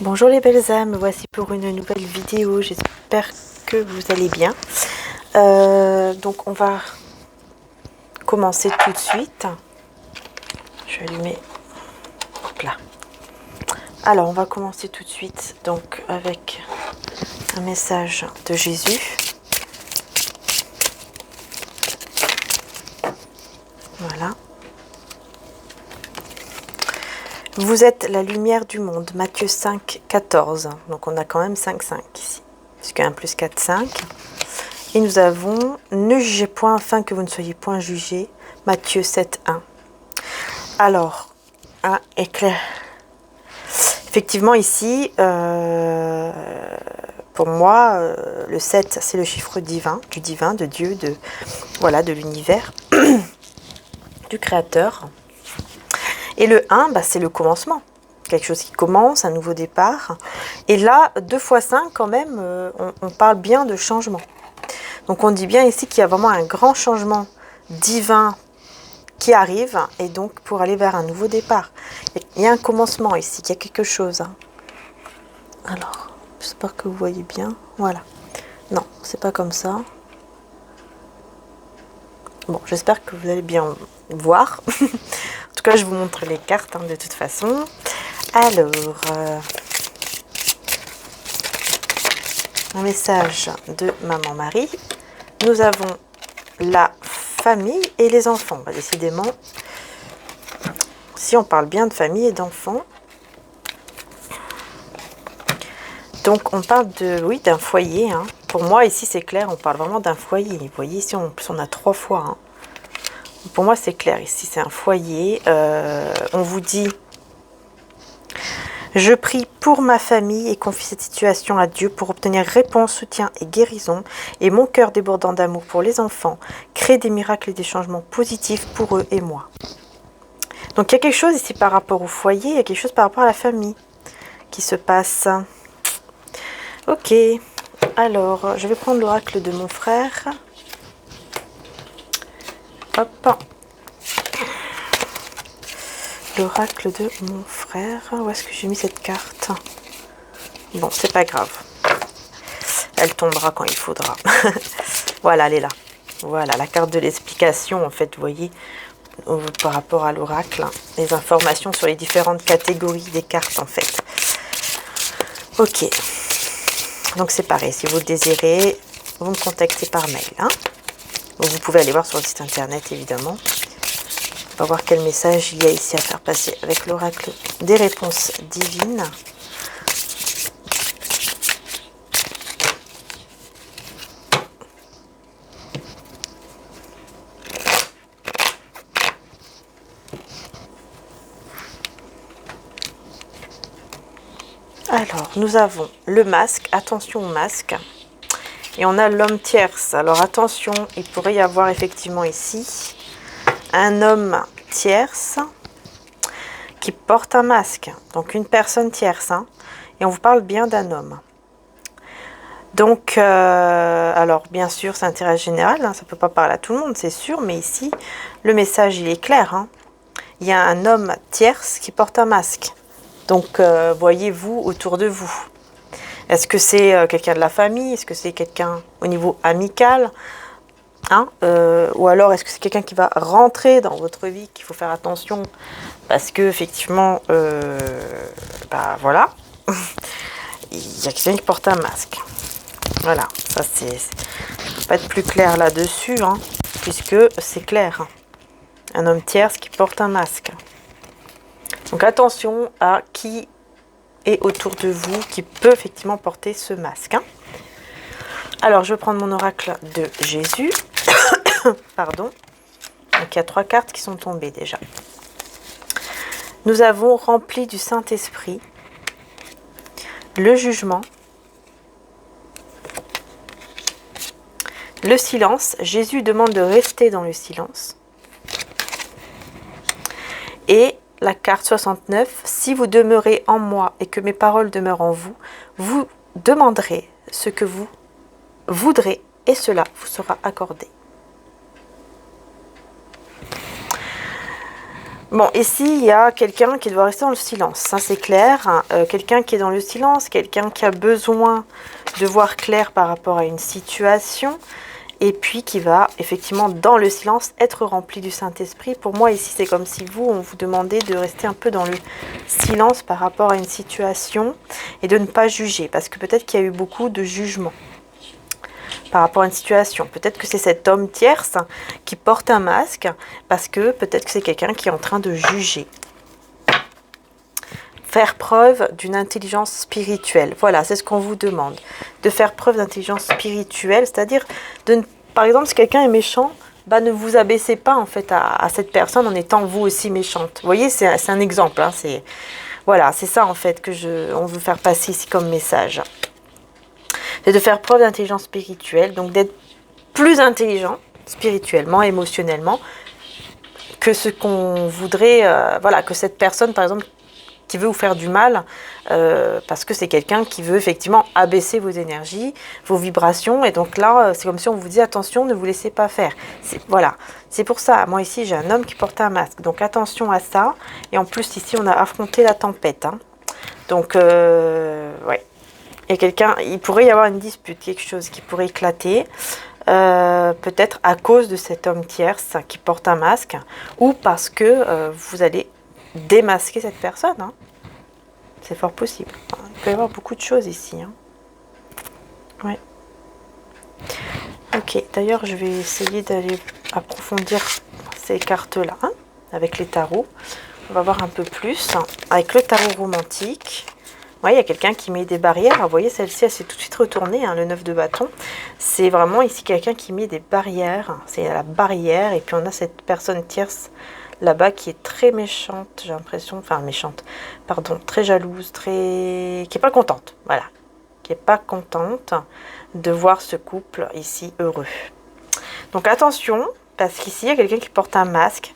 Bonjour les belles âmes, voici pour une nouvelle vidéo, j'espère que vous allez bien. Donc on va commencer tout de suite. Je vais allumer, hop là. Alors on va commencer tout de suite donc avec un message de Jésus. Voilà. Vous êtes la lumière du monde, Matthieu 5, 14. Donc on a quand même 5, 5 ici, puisque 1 plus 4, 5. Et nous avons « Ne jugez point afin que vous ne soyez point jugés » Matthieu 7, 1. Alors, un éclair. Effectivement ici, pour moi, le 7, c'est le chiffre divin, du divin, de Dieu, voilà, de l'univers, du Créateur. Et le 1, c'est le commencement. Quelque chose qui commence, un nouveau départ. Et là, 2 fois 5, quand même, on parle bien de changement. Donc on dit bien ici qu'il y a vraiment un grand changement divin qui arrive, et donc pour aller vers un nouveau départ. Il y a un commencement ici, il y a quelque chose. Alors, j'espère que vous voyez bien. Voilà. Non, c'est pas comme ça. Bon, j'espère que vous allez bien voir. En tout cas, je vous montre les cartes de toute façon. Alors, un message de Maman Marie. Nous avons la famille et les enfants. Décidément, si on parle bien de famille et d'enfants, donc on parle de, oui, d'un foyer. Pour moi, ici, c'est clair, on parle vraiment d'un foyer. Vous voyez, ici, en plus, on a 3 fois. Pour moi, c'est clair. Ici, c'est un foyer. On vous dit, je prie pour ma famille et confie cette situation à Dieu pour obtenir réponse, soutien et guérison. Et mon cœur débordant d'amour pour les enfants crée des miracles et des changements positifs pour eux et moi. Donc, il y a quelque chose ici par rapport au foyer, il y a quelque chose par rapport à la famille qui se passe. Ok. Alors, je vais prendre l'oracle de mon frère. Hop. L'oracle de mon frère. Où est-ce que j'ai mis cette carte? Bon, c'est pas grave. Elle tombera quand il faudra. Voilà, elle est là. Voilà, la carte de l'explication, en fait, vous voyez, par rapport à l'oracle, les informations sur les différentes catégories des cartes, en fait. Ok. Donc, c'est pareil. Si vous le désirez, vous me contactez par mail. Donc, vous pouvez aller voir sur le site internet, évidemment. On va voir quel message il y a ici à faire passer avec l'oracle des réponses divines. Alors, nous avons le masque, attention au masque, et on a l'homme tierce. Alors attention, il pourrait y avoir effectivement ici un homme tierce qui porte un masque, donc une personne tierce, et on vous parle bien d'un homme. Donc, alors bien sûr, c'est intérêt général, ça ne peut pas parler à tout le monde, c'est sûr, mais ici, le message, il est clair. Il y a un homme tierce qui porte un masque. Donc, voyez-vous autour de vous. Est-ce que c'est quelqu'un de la famille? Est-ce que c'est quelqu'un au niveau amical? Ou alors, est-ce que c'est quelqu'un qui va rentrer dans votre vie, qu'il faut faire attention? Parce que, effectivement, voilà. Il y a quelqu'un qui porte un masque. Voilà, ça c'est... Je ne peux pas être plus clair là-dessus, puisque c'est clair. Un homme tierce qui porte un masque. Donc attention à qui est autour de vous, qui peut effectivement porter ce masque. Alors, je vais prendre mon oracle de Jésus. Pardon. Donc, il y a 3 cartes qui sont tombées déjà. Nous avons rempli du Saint-Esprit, le jugement, le silence. Jésus demande de rester dans le silence. Et la carte 69, si vous demeurez en moi et que mes paroles demeurent en vous, vous demanderez ce que vous voudrez et cela vous sera accordé. Bon, ici, il y a quelqu'un qui doit rester dans le silence, ça c'est clair. Quelqu'un qui est dans le silence, quelqu'un qui a besoin de voir clair par rapport à une situation, et puis qui va effectivement dans le silence être rempli du Saint-Esprit. Pour moi, ici, c'est comme si on vous demandait de rester un peu dans le silence par rapport à une situation et de ne pas juger, parce que peut-être qu'il y a eu beaucoup de jugement par rapport à une situation. Peut-être que c'est cet homme tierce qui porte un masque parce que peut-être que c'est quelqu'un qui est en train de juger. Faire preuve d'une intelligence spirituelle. Voilà, c'est ce qu'on vous demande. De faire preuve d'intelligence spirituelle, c'est-à-dire, par exemple, si quelqu'un est méchant, bah, ne vous abaissez pas en fait à cette personne en étant vous aussi méchante. Vous voyez, c'est un exemple. Hein, voilà, c'est ça en fait que on veut faire passer ici comme message. C'est de faire preuve d'intelligence spirituelle, donc d'être plus intelligent spirituellement, émotionnellement, que ce qu'on voudrait, voilà, que cette personne, par exemple, qui veut vous faire du mal, parce que c'est quelqu'un qui veut effectivement abaisser vos énergies, vos vibrations, et donc là, c'est comme si on vous dit attention, ne vous laissez pas faire. Voilà, c'est pour ça, moi ici, j'ai un homme qui porte un masque, donc attention à ça, et en plus ici, on a affronté la tempête, hein. Donc, ouais. Et il pourrait y avoir une dispute, quelque chose qui pourrait éclater, peut-être à cause de cet homme tierce qui porte un masque, ou parce que vous allez démasquer cette personne. Hein. C'est fort possible. Il peut y avoir beaucoup de choses ici. Hein. Ouais. Ok, d'ailleurs, je vais essayer d'aller approfondir ces cartes-là, hein, avec les tarots. On va voir un peu plus. Avec le tarot romantique, ouais, il y a quelqu'un qui met des barrières. Vous voyez, celle-ci, elle s'est tout de suite retournée, hein, le 9 de bâton. C'est vraiment ici quelqu'un qui met des barrières. C'est la barrière. Et puis, on a cette personne tierce là-bas qui est très méchante, j'ai l'impression. Enfin, méchante, pardon. Très jalouse, qui n'est pas contente. Voilà. Qui n'est pas contente de voir ce couple ici heureux. Donc, attention, parce qu'ici, il y a quelqu'un qui porte un masque.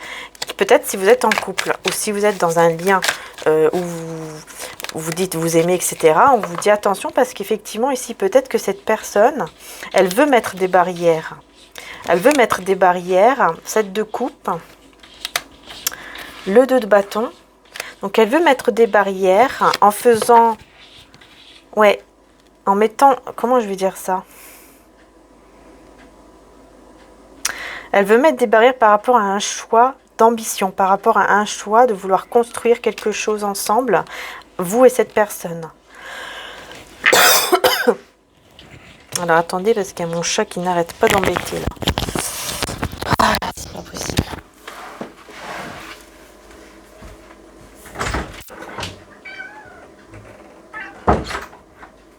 Peut-être si vous êtes en couple ou si vous êtes dans un lien où vous dites vous aimez, etc., on vous dit attention parce qu'effectivement, ici, peut-être que cette personne, elle veut mettre des barrières. Elle veut mettre des barrières, 7 de coupe, le 2 de bâton. Donc, elle veut mettre des barrières en faisant... Ouais, en mettant... Comment je vais dire ça ? Elle veut mettre des barrières par rapport à un choix d'ambition, par rapport à un choix de vouloir construire quelque chose ensemble, vous et cette personne. Alors attendez, parce qu'il y a mon chat qui n'arrête pas d'embêter là. Ah, c'est pas possible.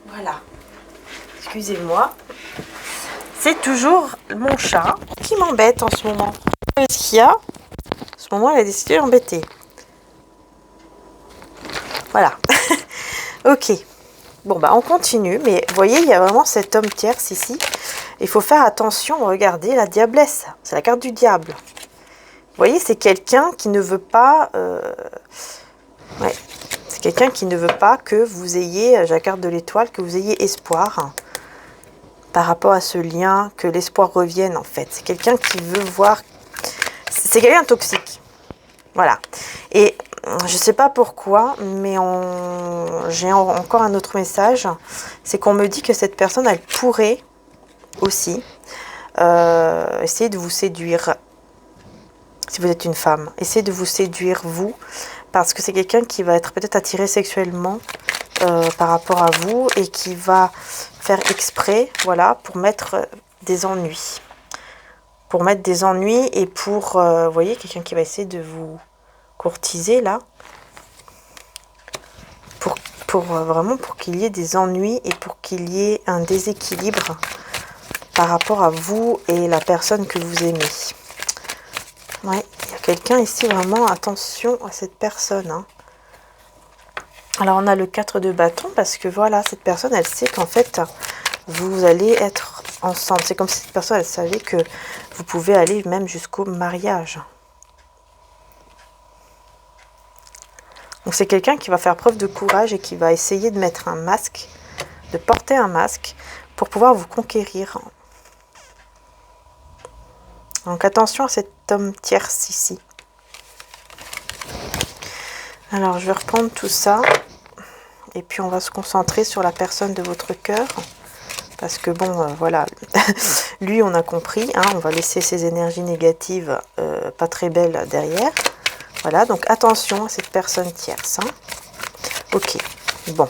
Voilà. Excusez-moi. C'est toujours mon chat qui m'embête en ce moment. Qu'est-ce qu'il y a ? En ce moment, elle a décidé d'embêter. Voilà. Ok. Bon, bah on continue. Mais vous voyez, il y a vraiment cet homme tierce ici. Il faut faire attention. Regardez, la diablesse. C'est la carte du diable. Vous voyez, c'est quelqu'un qui ne veut pas... Ouais. C'est quelqu'un qui ne veut pas que vous ayez, j'ai la carte de l'étoile, que vous ayez espoir par rapport à ce lien, que l'espoir revienne en fait. C'est quelqu'un qui veut voir... C'est quelqu'un de toxique. Voilà. Et je ne sais pas pourquoi, mais j'ai encore un autre message. C'est qu'on me dit que cette personne, elle pourrait aussi essayer de vous séduire. Si vous êtes une femme, essayez de vous séduire, vous, parce que c'est quelqu'un qui va être peut-être attiré sexuellement par rapport à vous et qui va faire exprès, voilà, pour mettre des ennuis. Pour mettre des ennuis et pour, vous voyez, quelqu'un qui va essayer de vous courtiser, là. Vraiment pour qu'il y ait des ennuis et pour qu'il y ait un déséquilibre par rapport à vous et la personne que vous aimez. Ouais, il y a quelqu'un ici, vraiment, attention à cette personne. Hein. Alors, on a le 4 de bâton parce que, voilà, cette personne, elle sait qu'en fait, vous allez être ensemble. C'est comme si cette personne, elle savait que vous pouvez aller même jusqu'au mariage. Donc, c'est quelqu'un qui va faire preuve de courage et qui va essayer de mettre un masque, de porter un masque pour pouvoir vous conquérir. Donc, attention à cet homme tierce ici. Alors, je vais reprendre tout ça. Et puis, on va se concentrer sur la personne de votre cœur. Parce que bon, voilà, lui, on a compris. Hein, on va laisser ses énergies négatives pas très belles derrière. Voilà, donc attention à cette personne tierce. Hein. Ok, bon.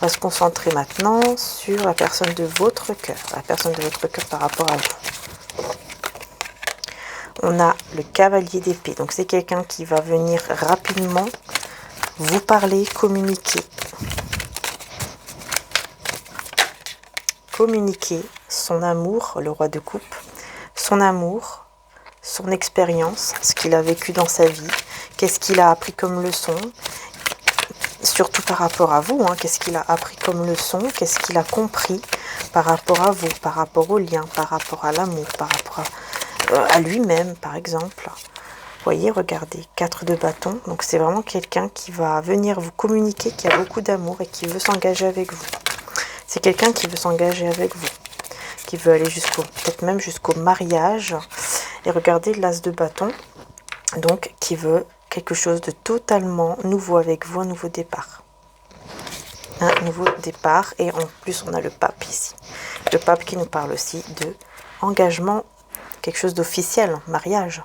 On va se concentrer maintenant sur la personne de votre cœur. La personne de votre cœur par rapport à vous. On a le cavalier d'épée. Donc, c'est quelqu'un qui va venir rapidement vous parler, communiquer. Communiquer son amour, le roi de coupe, son amour, son expérience, ce qu'il a vécu dans sa vie, qu'est-ce qu'il a appris comme leçon, surtout par rapport à vous, hein, qu'est-ce qu'il a appris comme leçon, qu'est-ce qu'il a compris par rapport à vous, par rapport au lien, par rapport à l'amour, par rapport à lui-même, par exemple. Vous voyez, regardez, 4 de bâton, donc c'est vraiment quelqu'un qui va venir vous communiquer, qui a beaucoup d'amour et qui veut s'engager avec vous. C'est quelqu'un qui veut s'engager avec vous, qui veut aller jusqu'au, peut-être même jusqu'au mariage. Et regardez l'as de bâton, donc qui veut quelque chose de totalement nouveau avec vous, un nouveau départ. Un nouveau départ, et en plus on a le pape ici. Le pape qui nous parle aussi de engagement, quelque chose d'officiel, mariage.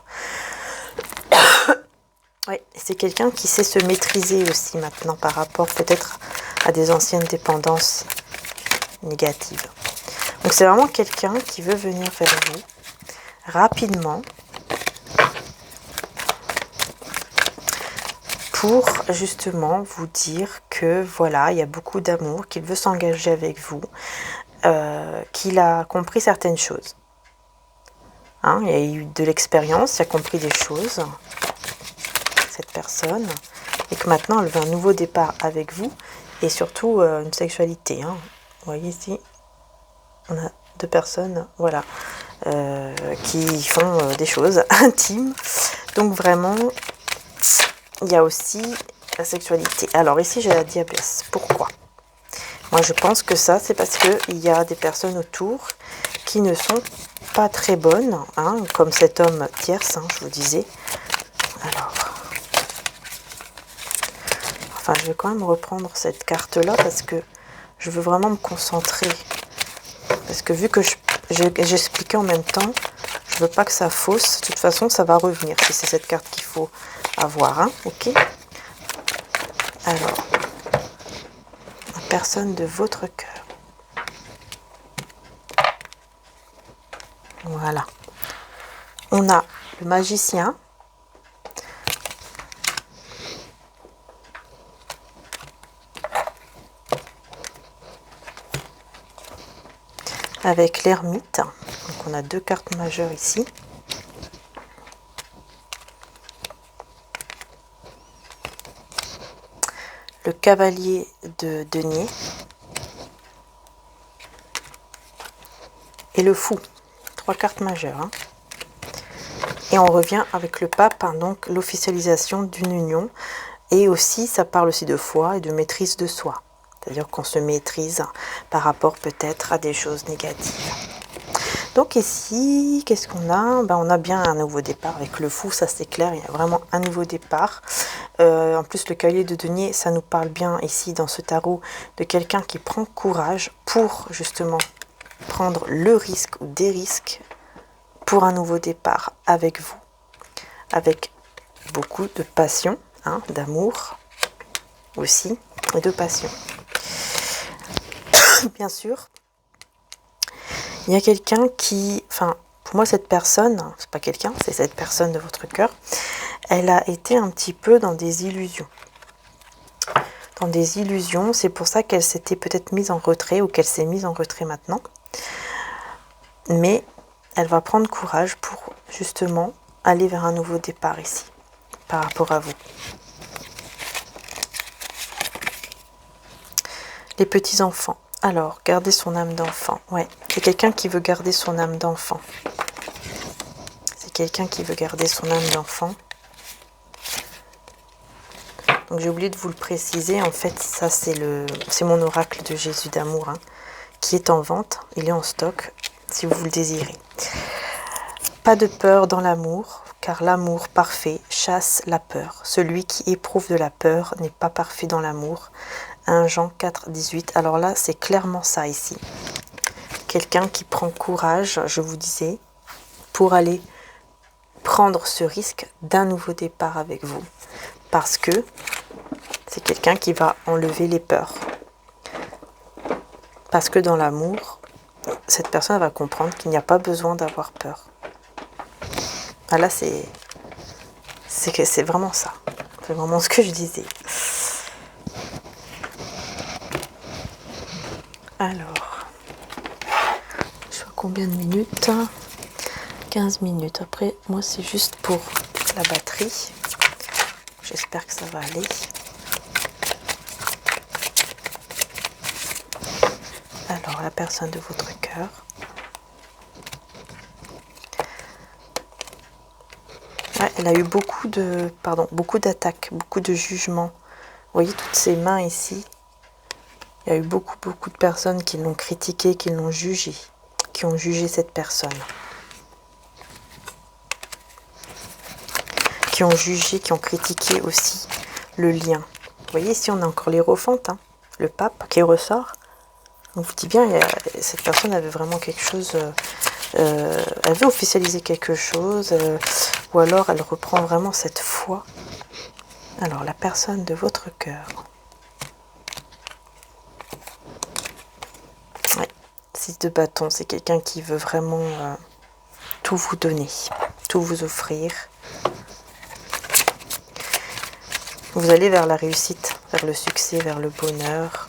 Oui, c'est quelqu'un qui sait se maîtriser aussi maintenant par rapport peut-être à des anciennes dépendances négatives. Donc c'est vraiment quelqu'un qui veut venir vers vous rapidement pour justement vous dire que voilà, il y a beaucoup d'amour, qu'il veut s'engager avec vous, qu'il a compris certaines choses. Hein, il a eu de l'expérience, il a compris des choses, cette personne, et que maintenant elle veut un nouveau départ avec vous, et surtout une sexualité. Hein. Vous voyez ici, on a 2 personnes, voilà, qui font des choses intimes. Donc vraiment, il y a aussi la sexualité. Alors ici, j'ai la diablesse. Pourquoi? Moi, je pense que ça, c'est parce qu'il y a des personnes autour qui ne sont pas très bonnes, hein, comme cet homme tierce, hein, je vous disais. Alors, enfin, je vais quand même reprendre cette carte-là parce que je veux vraiment me concentrer. Parce que vu que j'expliquais en même temps, je veux pas que ça fausse. De toute façon, ça va revenir si c'est cette carte qu'il faut avoir. Hein, ok? Alors, la personne de votre cœur. Voilà. On a le magicien. Avec l'ermite. Donc on a 2 cartes majeures ici. Le cavalier de denier. Et le fou. 3 cartes majeures. Hein. Et on revient avec le pape, hein, donc l'officialisation d'une union. Et aussi, ça parle aussi de foi et de maîtrise de soi. C'est-à-dire qu'on se maîtrise par rapport peut-être à des choses négatives. Donc ici, qu'est-ce qu'on a? Ben, on a bien un nouveau départ avec le fou, ça c'est clair, il y a vraiment un nouveau départ. En plus, le cavalier de denier, ça nous parle bien ici dans ce tarot de quelqu'un qui prend courage pour justement prendre le risque ou des risques pour un nouveau départ avec vous. Avec beaucoup de passion, hein, d'amour aussi, et de passion. Bien sûr, il y a quelqu'un qui, enfin, pour moi cette personne, c'est pas quelqu'un, c'est cette personne de votre cœur, elle a été un petit peu dans des illusions. Dans des illusions, c'est pour ça qu'elle s'était peut-être mise en retrait ou qu'elle s'est mise en retrait maintenant. Mais elle va prendre courage pour justement aller vers un nouveau départ ici, par rapport à vous. Les petits-enfants. Alors, garder son âme d'enfant. Ouais, c'est quelqu'un qui veut garder son âme d'enfant. C'est quelqu'un qui veut garder son âme d'enfant. Donc, j'ai oublié de vous le préciser. En fait, ça, c'est mon oracle de Jésus d'amour, hein, qui est en vente. Il est en stock, si vous le désirez. Pas de peur dans l'amour. car l'amour parfait chasse la peur. Celui qui éprouve de la peur n'est pas parfait dans l'amour. 1 Jean 4, 18. Alors là, c'est clairement ça ici. Quelqu'un qui prend courage, je vous disais, pour aller prendre ce risque d'un nouveau départ avec vous. Parce que c'est quelqu'un qui va enlever les peurs. Parce que dans l'amour, cette personne va comprendre qu'il n'y a pas besoin d'avoir peur. Ah là, c'est vraiment ça. C'est vraiment ce que je disais. Alors, je vois combien de minutes? 15 minutes. Après, moi, c'est juste pour la batterie. J'espère que ça va aller. Alors, la personne de votre cœur. Ouais, elle a eu beaucoup d'attaques, beaucoup de jugements. Vous voyez toutes ces mains ici. Il y a eu beaucoup de personnes qui l'ont critiqué, qui l'ont jugé, qui ont jugé cette personne. Qui ont jugé, qui ont critiqué aussi le lien. Vous voyez ici, on a encore l'Hiérophante, hein, le pape qui ressort. On vous dit bien, cette personne avait vraiment quelque chose, elle veut officialiser quelque chose, ou alors elle reprend vraiment cette foi. Alors, la personne de votre cœur. Ouais, 6 de bâton, c'est quelqu'un qui veut vraiment tout vous donner, tout vous offrir. Vous allez vers la réussite, vers le succès, vers le bonheur.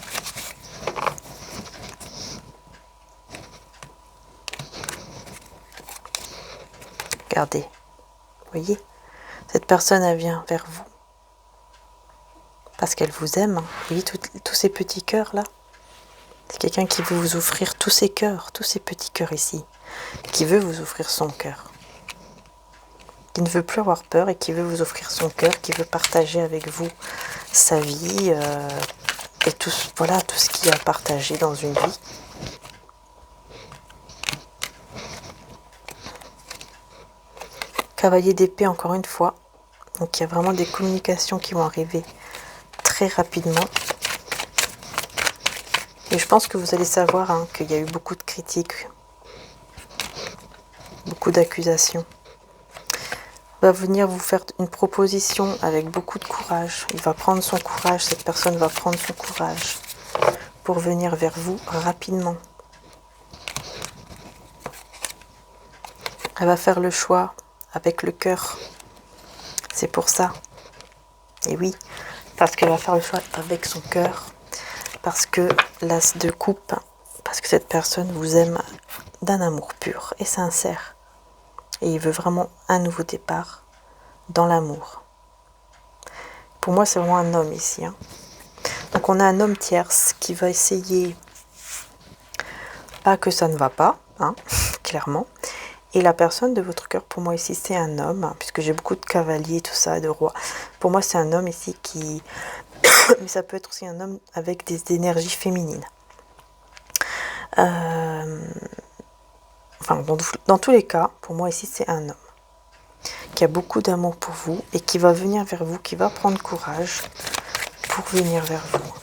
Regardez, vous voyez, cette personne, elle vient vers vous. Parce qu'elle vous aime. Vous voyez tous ces petits cœurs là. C'est quelqu'un qui veut vous offrir tous ces cœurs, tous ces petits cœurs ici. Qui veut vous offrir son cœur. Qui ne veut plus avoir peur et qui veut vous offrir son cœur, qui veut partager avec vous sa vie et tout, voilà, tout ce qu'il y a à partager dans une vie. Cavalier d'épée encore une fois. Donc il y a vraiment des communications qui vont arriver très rapidement. Et je pense que vous allez savoir hein, qu'il y a eu beaucoup de critiques, beaucoup d'accusations. Il va venir vous faire une proposition avec beaucoup de courage. Il va prendre son courage, cette personne va prendre son courage pour venir vers vous rapidement. Elle va faire le choix avec le cœur. C'est pour ça. Et oui, parce qu'elle va faire le choix avec son cœur. Parce que l'as de coupe, parce que cette personne vous aime d'un amour pur et sincère. Et il veut vraiment un nouveau départ dans l'amour. Pour moi, c'est vraiment un homme ici. Hein. Donc on a un homme tierce qui va essayer, pas que ça ne va pas, hein, clairement. Et la personne de votre cœur, pour moi ici, c'est un homme, hein, puisque j'ai beaucoup de cavaliers, tout ça, de rois. Pour moi, c'est un homme ici qui... Mais ça peut être aussi un homme avec des énergies féminines. Enfin, dans tous les cas, pour moi ici, c'est un homme qui a beaucoup d'amour pour vous et qui va venir vers vous, qui va prendre courage pour venir vers vous.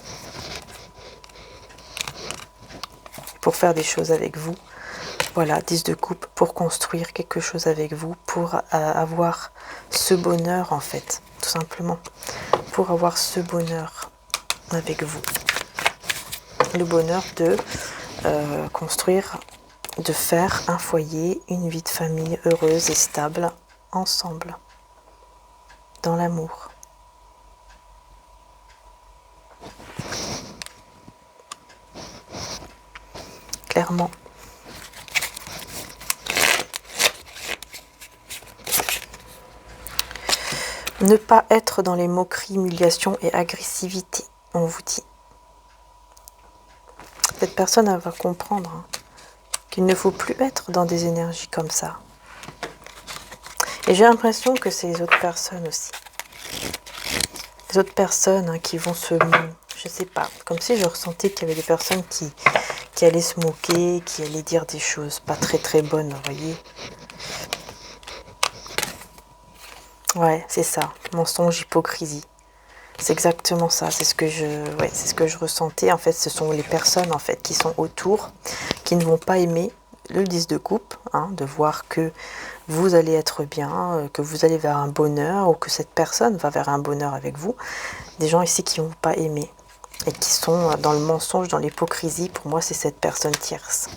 Pour faire des choses avec vous. Voilà, 10 de coupe pour construire quelque chose avec vous, pour avoir ce bonheur en fait, tout simplement. Pour avoir ce bonheur avec vous. Le bonheur de construire, de faire un foyer, une vie de famille heureuse et stable, ensemble, dans l'amour. Clairement. Ne pas être dans les moqueries, humiliations et agressivité, on vous dit. Cette personne elle va comprendre hein, qu'il ne faut plus être dans des énergies comme ça. Et j'ai l'impression que c'est les autres personnes aussi. Les autres personnes hein, qui vont se... Je sais pas, comme si je ressentais qu'il y avait des personnes qui allaient se moquer, qui allaient dire des choses pas très très bonnes, vous voyez. Ouais, c'est ça. Mensonge, hypocrisie. C'est exactement ça. C'est ce que c'est ce que je ressentais. En fait, ce sont les personnes en fait qui sont autour, qui ne vont pas aimer le 10 de coupe, hein, de voir que vous allez être bien, que vous allez vers un bonheur, ou que cette personne va vers un bonheur avec vous. Des gens ici qui ne vont pas aimer et qui sont dans le mensonge, dans l'hypocrisie. Pour moi, c'est cette personne tierce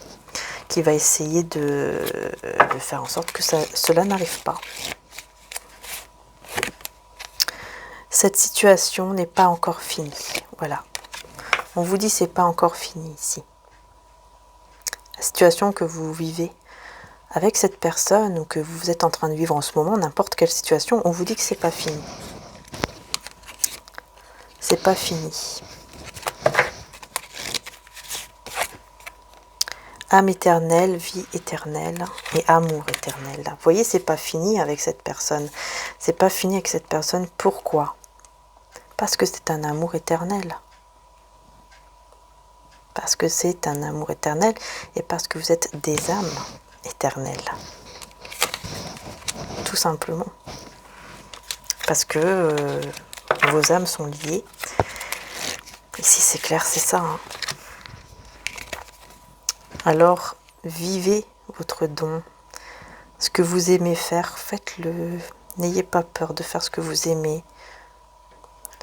qui va essayer de faire en sorte que cela n'arrive pas. Cette situation n'est pas encore finie. Voilà. On vous dit c'est pas encore fini ici. La situation que vous vivez avec cette personne ou que vous êtes en train de vivre en ce moment, n'importe quelle situation, on vous dit que c'est pas fini. C'est pas fini. Âme éternelle, vie éternelle et amour éternel. Vous voyez, c'est pas fini avec cette personne. C'est pas fini avec cette personne. Pourquoi ? Parce que c'est un amour éternel. Parce que c'est un amour éternel et parce que vous êtes des âmes éternelles. Tout simplement. Parce que vos âmes sont liées. Ici, c'est clair, c'est ça. Hein. Alors, vivez votre don. Ce que vous aimez faire, faites-le. N'ayez pas peur de faire ce que vous aimez.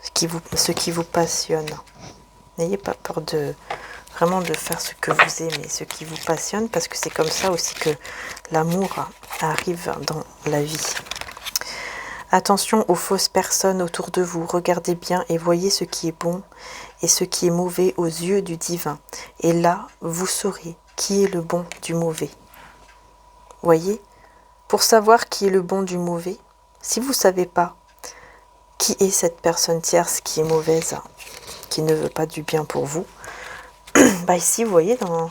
Ce qui vous passionne. N'ayez pas peur de vraiment de faire ce que vous aimez, ce qui vous passionne, parce que c'est comme ça aussi que l'amour arrive dans la vie. Attention aux fausses personnes autour de vous. Regardez bien et voyez ce qui est bon et ce qui est mauvais aux yeux du divin. Et là, vous saurez qui est le bon du mauvais. Voyez, pour savoir qui est le bon du mauvais, si vous ne savez pas qui est cette personne tierce qui est mauvaise, qui ne veut pas du bien pour vous, bah ici, vous voyez, dans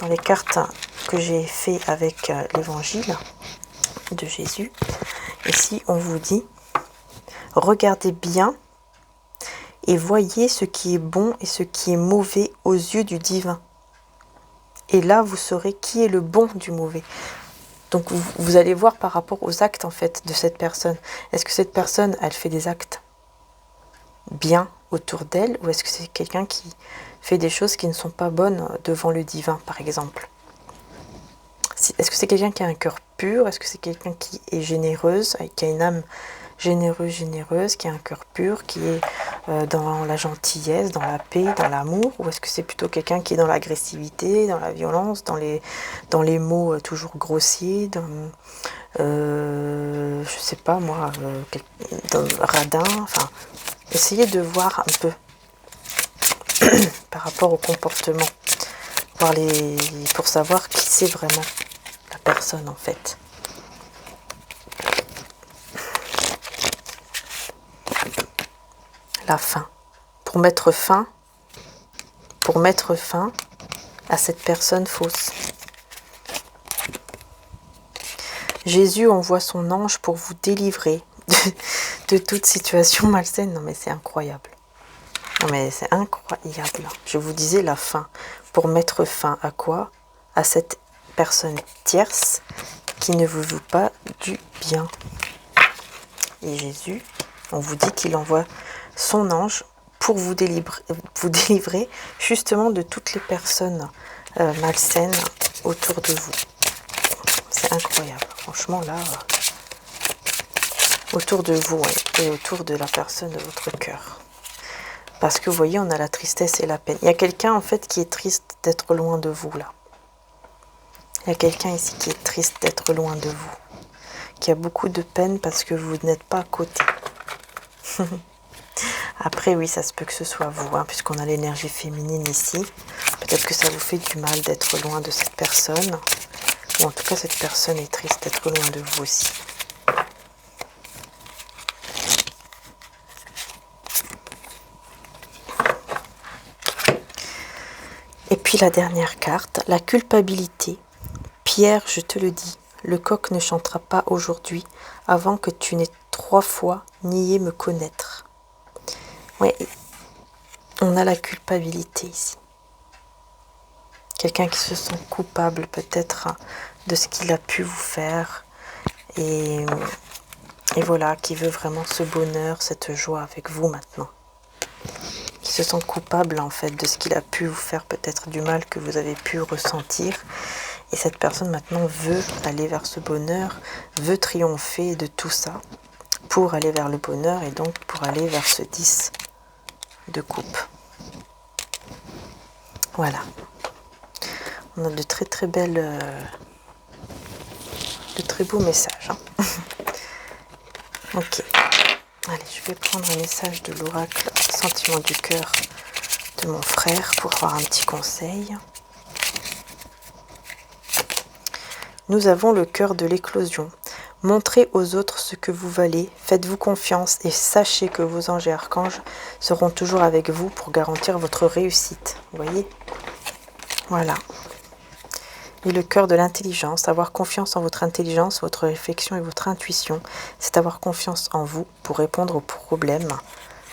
les cartes que j'ai fait avec l'évangile de Jésus, ici, on vous dit, regardez bien et voyez ce qui est bon et ce qui est mauvais aux yeux du divin. Et là, vous saurez qui est le bon du mauvais. Donc, vous allez voir par rapport aux actes, en fait, de cette personne. Est-ce que cette personne, elle fait des actes bien autour d'elle, ou est-ce que c'est quelqu'un qui fait des choses qui ne sont pas bonnes devant le divin, par exemple? Est-ce que c'est quelqu'un qui a un cœur pur? Est-ce que c'est quelqu'un qui est généreuse, qui a une âme généreuse, qui a un cœur pur, qui est dans la gentillesse, dans la paix, dans l'amour? Ou est-ce que c'est plutôt quelqu'un qui est dans l'agressivité, dans la violence, dans les mots toujours grossiers, je sais pas moi, radin, enfin, essayez de voir un peu par rapport au comportement, pour savoir qui c'est vraiment la personne en fait. La fin. Pour mettre fin à cette personne fausse. Jésus envoie son ange pour vous délivrer de toute situation malsaine. Non mais c'est incroyable. Non mais c'est incroyable. Je vous disais la fin. Pour mettre fin à quoi? À cette personne tierce qui ne vous veut pas du bien. Et Jésus, on vous dit qu'il envoie son ange pour vous délivrer justement de toutes les personnes malsaines autour de vous. C'est incroyable. Franchement là, autour de vous et autour de la personne de votre cœur. Parce que vous voyez, on a la tristesse et la peine. Il y a quelqu'un en fait qui est triste d'être loin de vous là. Il y a quelqu'un ici qui est triste d'être loin de vous. Qui a beaucoup de peine parce que vous n'êtes pas à côté. Après oui, ça se peut que ce soit vous, hein, puisqu'on a l'énergie féminine ici. Peut-être que ça vous fait du mal d'être loin de cette personne. Ou en tout cas, cette personne est triste d'être loin de vous aussi. Et puis la dernière carte, la culpabilité. Pierre, je te le dis, le coq ne chantera pas aujourd'hui avant que tu n'aies 3 fois nié me connaître. Oui, on a la culpabilité ici. Quelqu'un qui se sent coupable peut-être de ce qu'il a pu vous faire. Et Et voilà, qui veut vraiment ce bonheur, cette joie avec vous maintenant. Qui se sent coupable en fait de ce qu'il a pu vous faire, peut-être du mal que vous avez pu ressentir. Et cette personne maintenant veut aller vers ce bonheur, veut triompher de tout ça pour aller vers le bonheur et donc pour aller vers ce 10 de coupe. Voilà. On a de très très belles, de très beaux messages. Hein. Ok. Allez, je vais prendre un message de l'oracle Sentiment du cœur de mon frère pour avoir un petit conseil. Nous avons le cœur de l'éclosion. Montrez aux autres ce que vous valez, faites-vous confiance et sachez que vos anges et archanges seront toujours avec vous pour garantir votre réussite. Vous voyez? Voilà. Et le cœur de l'intelligence, avoir confiance en votre intelligence, votre réflexion et votre intuition, c'est avoir confiance en vous pour répondre aux problèmes.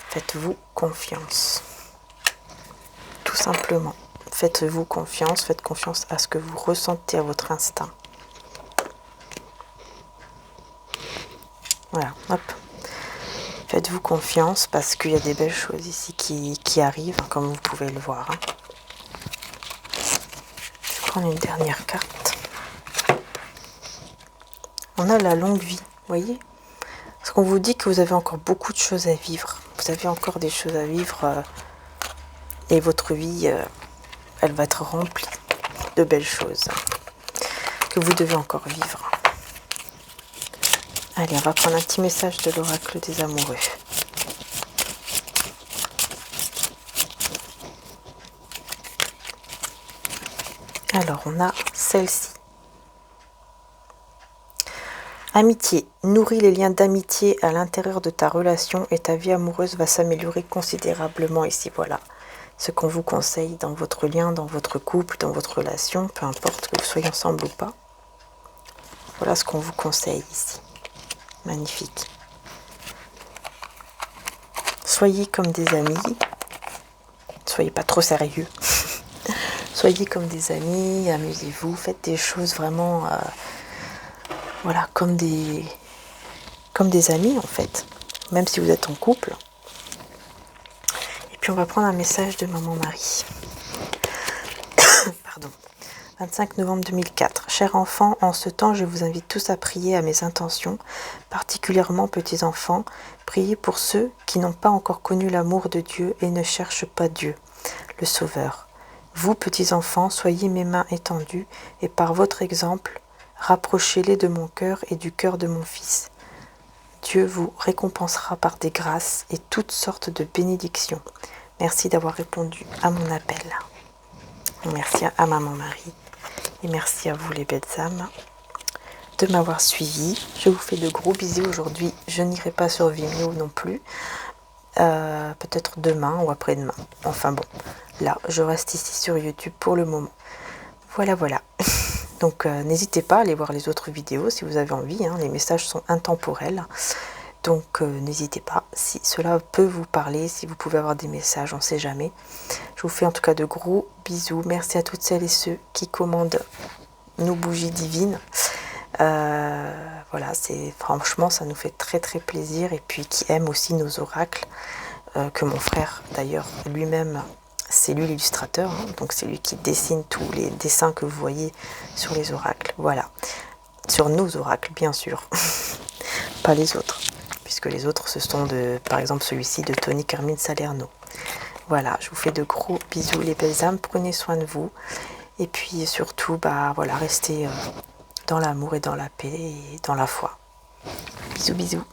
Faites-vous confiance. Tout simplement. Faites-vous confiance, faites confiance à ce que vous ressentez, à votre instinct. Voilà, hop. Faites-vous confiance parce qu'il y a des belles choses ici qui arrivent, comme vous pouvez le voir. Hein. Je vais prendre une dernière carte. On a la longue vie, vous voyez? Parce qu'on vous dit que vous avez encore beaucoup de choses à vivre. Vous avez encore des choses à vivre et votre vie, elle va être remplie de belles choses que vous devez encore vivre. Allez, on va prendre un petit message de l'oracle des amoureux. Alors, on a celle-ci. Amitié. Nourris les liens d'amitié à l'intérieur de ta relation et ta vie amoureuse va s'améliorer considérablement ici. Voilà ce qu'on vous conseille dans votre lien, dans votre couple, dans votre relation, peu importe que vous soyez ensemble ou pas. Voilà ce qu'on vous conseille ici. Magnifique. Soyez comme des amis. Soyez pas trop sérieux. Soyez comme des amis, amusez-vous, faites des choses vraiment voilà, comme des amis en fait, même si vous êtes en couple. Et puis on va prendre un message de Maman Marie. Pardon. 25 novembre 2004. Chers enfants, en ce temps, je vous invite tous à prier à mes intentions, particulièrement petits enfants. Priez pour ceux qui n'ont pas encore connu l'amour de Dieu et ne cherchent pas Dieu, le Sauveur. Vous, petits enfants, soyez mes mains étendues et par votre exemple, rapprochez-les de mon cœur et du cœur de mon Fils. Dieu vous récompensera par des grâces et toutes sortes de bénédictions. Merci d'avoir répondu à mon appel. Merci à Maman Marie et merci à vous les belles âmes de m'avoir suivi. Je vous fais de gros bisous aujourd'hui. Je n'irai pas sur Vimeo non plus. Peut-être demain ou après-demain. Enfin bon, là, je reste ici sur YouTube pour le moment. Voilà, voilà. Donc, n'hésitez pas à aller voir les autres vidéos si vous avez envie. Hein. Les messages sont intemporels. Donc, n'hésitez pas. Si cela peut vous parler, si vous pouvez avoir des messages, on ne sait jamais. Je vous fais en tout cas de gros bisous. Merci à toutes celles et ceux qui commandent nos bougies divines. Voilà, franchement, ça nous fait très très plaisir. Et puis, qui aiment aussi nos oracles. Que mon frère, d'ailleurs, lui-même... C'est lui l'illustrateur, hein, donc c'est lui qui dessine tous les dessins que vous voyez sur les oracles. Voilà, sur nos oracles, bien sûr, pas les autres, puisque les autres, ce sont par exemple celui-ci de Tony Carmine Salerno. Voilà, je vous fais de gros bisous les belles âmes, prenez soin de vous, et puis surtout, voilà, restez dans l'amour et dans la paix et dans la foi. Bisous, bisous.